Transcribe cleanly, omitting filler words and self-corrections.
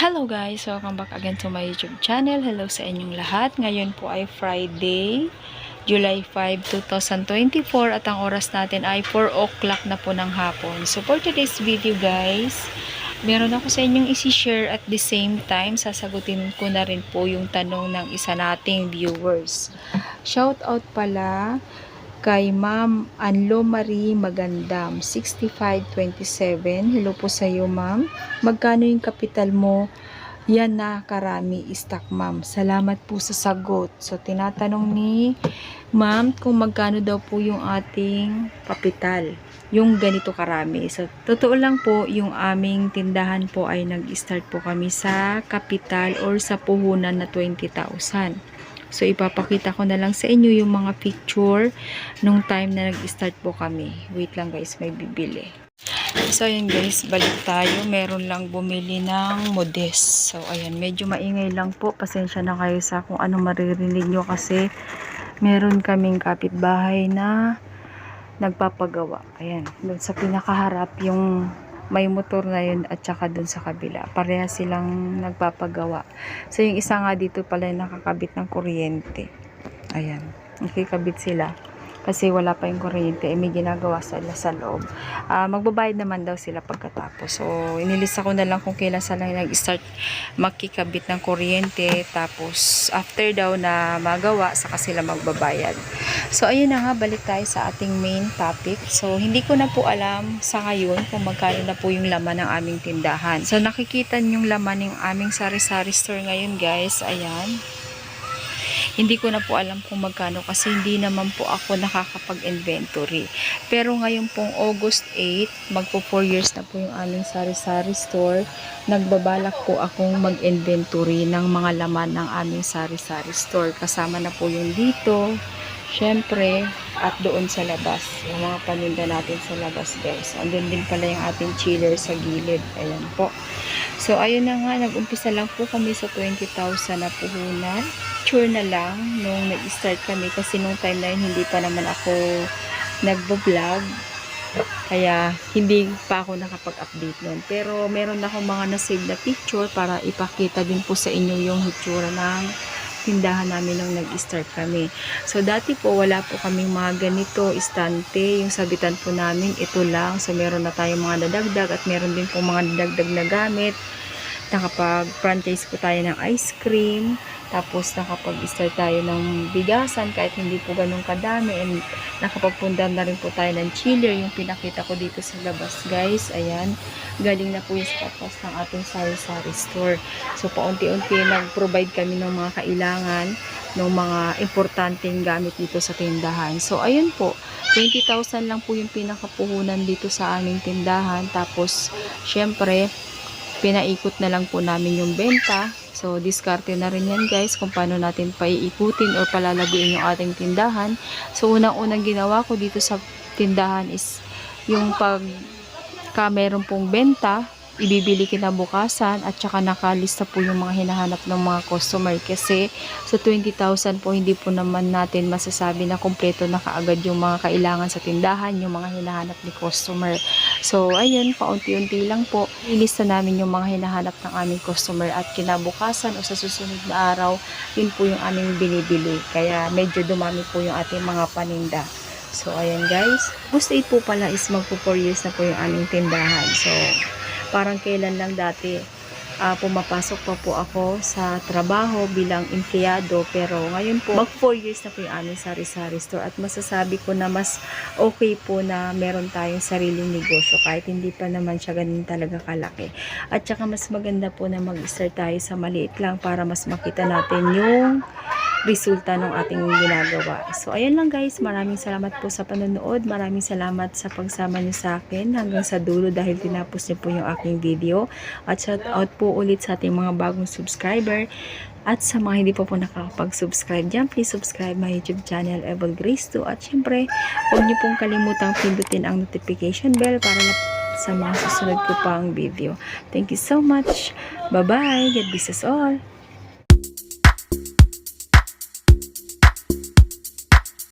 Hello guys! Welcome back again to my YouTube channel. Hello sa inyong lahat. Ngayon po ay Friday, July 5, 2024 at ang oras natin ay 4 o'clock na po ng hapon. So for today's video guys, meron ako sa inyong isi-share at the same time sasagutin ko na rin po yung tanong ng isa nating viewers. Shout out pala kay Ma'am Anlo Marie Magandam, 6527. Hello po sa iyo, Ma'am. Magkano yung kapital mo? Yan na karami, stock, Ma'am. Salamat po sa sagot. So, tinatanong ni Ma'am kung magkano daw po yung ating kapital. Yung ganito karami. So, totoo lang po, yung aming tindahan po ay nag-start po kami sa kapital or sa puhunan na 20,000. So, ipapakita ko na lang sa inyo yung mga picture nung time na nag-start po kami. Wait lang guys, may bibili. So, ayan guys, balik tayo. Meron lang bumili ng modest. So, ayan, medyo maingay lang po. Pasensya na kayo sa kung ano maririnig nyo kasi meron kaming kapitbahay na nagpapagawa. Ayan, doon sa pinakaharap yung may motor na yun at saka dun sa kabila. Pareha silang nagpapagawa. So, yung isa nga dito pala nakakabit ng kuryente. Ayan. Nakikabit sila. Kasi wala pa yung kuryente. May ginagawa sila sa loob. Magbabayad naman daw sila pagkatapos. So, inilista ko na lang kung kailan sila nag-start makikabit ng kuryente. Tapos, after daw na magawa, saka sila magbabayad. So, ayun na nga, balik tayo sa ating main topic. So, hindi ko na po alam sa ngayon kung magkano na po yung laman ng aming tindahan. So, nakikita niyo yung laman ng aming sari-sari store ngayon, guys. Ayan. Hindi ko na po alam kung magkano kasi hindi naman po ako nakakapag-inventory. Pero ngayon pong August 8, magpo 4 years na po yung aming sari-sari store. Nagbabalak po akong mag-inventory ng mga laman ng aming sari-sari store. Kasama na po yung dito, syempre, at doon sa labas. Yung mga paninda natin sa labas guys. Andun din pala yung ating chiller sa gilid. Ayan po. So, ayun na nga, nag-umpisa lang po kami sa 20,000 na puhunan. Sure na lang nung nag-start kami kasi nung time na yun hindi pa naman ako nagbo-vlog. Kaya, hindi pa ako nakapag-update nun. Pero, meron akong mga na-save na picture para ipakita din po sa inyo yung hitsura ng tindahan namin nung nag-start kami. So, dati po, wala po kaming mga ganito, istante. Yung sabitan po namin, ito lang. So, meron na tayong mga nadagdag at meron din po mga nadagdag na gamit. Nakapag-franchise po tayo ng ice cream. Tapos, nakapag-start tayo ng bigasan kahit hindi po ganun kadami. And, nakapagpunda na rin po tayo ng chiller. Yung pinakita ko dito sa labas, guys. Ayan. Galing na po yung status ng ating sari-sari store. So, paunti-unti nag-provide kami ng mga kailangan ng mga importanteng gamit dito sa tindahan. So, ayun po. 20,000 lang po yung pinakapuhunan dito sa aming tindahan. Tapos, syempre, pinaikot na lang po namin yung benta. So, diskarte na rin yan guys kung paano natin paiikutin o palalaguin yung ating tindahan. So, unang-unang ginawa ko dito sa tindahan is yung meron pong benta, ibibili kinabukasan at saka nakalista po yung mga hinahanap ng mga customer kasi sa 20,000 po hindi po naman natin masasabi na kompleto na kaagad yung mga kailangan sa tindahan, yung mga hinahanap ni customer. So ayun, paunti-unti lang po ilista namin yung mga hinahanap ng aming customer at kinabukasan o sa susunod na araw yun po yung aming binibili, kaya medyo dumami po yung ating mga paninda. So, ayan guys. August 8 po pala is magpo 4 years na po yung aming tindahan. So, parang kailan lang dati pumapasok pa po ako sa trabaho bilang empleyado. Pero ngayon po, mag 4 years na po yung aming sari-sari store. At masasabi ko na mas okay po na meron tayong sariling negosyo kahit hindi pa naman siya ganun talaga kalaki. At saka mas maganda po na mag-start tayo sa maliit lang para mas makita natin yung resulta ng ating ginagawa. So, ayan lang guys. Maraming salamat po sa panonood. Maraming salamat sa pagsama niyo sa akin hanggang sa dulo dahil tinapos niyo po yung aking video. At shout out po ulit sa ating mga bagong subscriber. At sa mga hindi po nakakapag-subscribe dyan, please subscribe my YouTube channel, Evil Grace 2. At syempre, huwag niyo pong kalimutang pindutin ang notification bell para sa mga susunod ko pang video. Thank you so much. Bye-bye. God bless us all.